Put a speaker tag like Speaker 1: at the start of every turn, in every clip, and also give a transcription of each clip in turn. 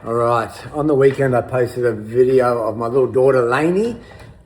Speaker 1: All right, on the weekend I posted a video of my little daughter Lainey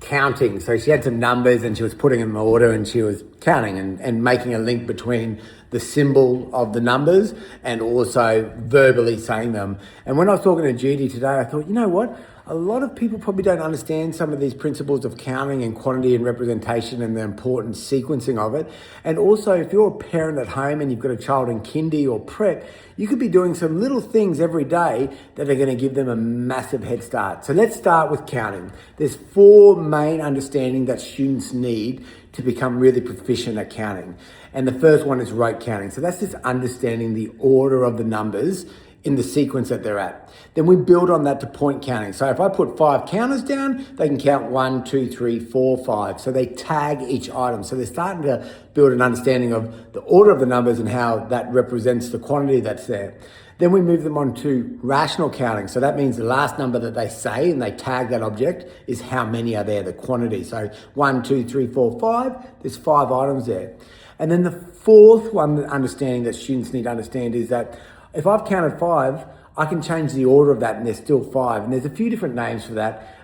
Speaker 1: counting. So she had some numbers and she was putting them in order and she was counting and making a link between the symbol of the numbers and also verbally saying them. And when I was talking to Judy today, I thought, you know what? A lot of people probably don't understand some of these principles of counting and quantity and representation and the important sequencing of it. And also, if you're a parent at home and you've got a child in kindy or prep, you could be doing some little things every day that are going to give them a massive head start. So let's start with counting. There's 4 main understandings that students need to become really proficient at counting. And the first one is rote counting. So that's just understanding the order of the numbers in the sequence that they're at. Then we build on that to point counting. So if I put 5 counters down, they can count 1, 2, 3, 4, 5. So they tag each item. So they're starting to build an understanding of the order of the numbers and how that represents the quantity that's there. Then we move them on to rational counting. So that means the last number that they say and they tag that object is how many are there, the quantity. So 1, 2, 3, 4, 5, there's 5 items there. And then the fourth one understanding that students need to understand is that if I've counted 5, I can change the order of that and there's still 5. And there's a few different names for that.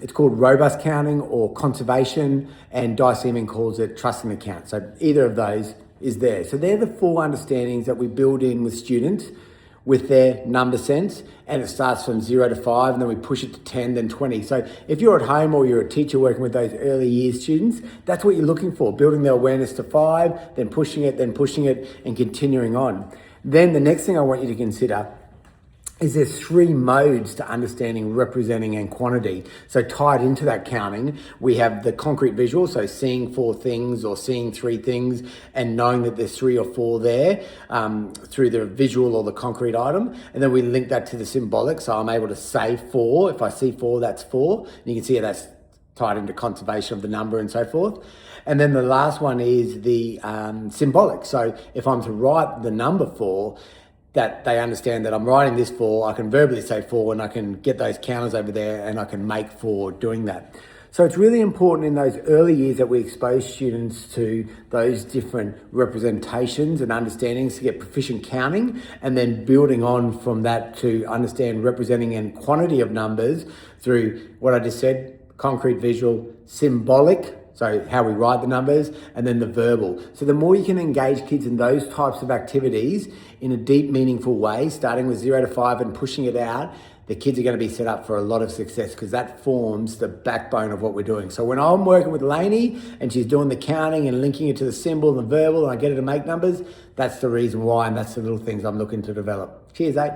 Speaker 1: It's called robust counting or conservation, and Seaman calls it trusting the count. So either of those is there. So they're the 4 understandings that we build in with students with their number sense, and it starts from 0 to 5 and then we push it to 10, then 20. So if you're at home or you're a teacher working with those early years students, that's what you're looking for, building their awareness to 5, then pushing it and continuing on. Then the next thing I want you to consider is there's 3 modes to understanding, representing, and quantity. So tied into that counting, we have the concrete visual, so seeing 4 things or seeing 3 things and knowing that there's 3 or 4 there through the visual or the concrete item. And then we link that to the symbolic, so I'm able to say 4. If I see 4, that's 4. And you can see how that's tied into conservation of the number and so forth. And then the last one is the symbolic. So if I'm to write the number 4, that they understand that I'm writing this 4, I can verbally say 4 and I can get those counters over there and I can make 4 doing that. So it's really important in those early years that we expose students to those different representations and understandings to get proficient counting, and then building on from that to understand representing and quantity of numbers through what I just said, concrete visual, symbolic, so how we write the numbers, and then the verbal. So the more you can engage kids in those types of activities in a deep, meaningful way, starting with 0 to 5 and pushing it out, the kids are going to be set up for a lot of success because that forms the backbone of what we're doing. So when I'm working with Lainey and she's doing the counting and linking it to the symbol and the verbal and I get her to make numbers, that's the reason why, and that's the little things I'm looking to develop. Cheers, 8.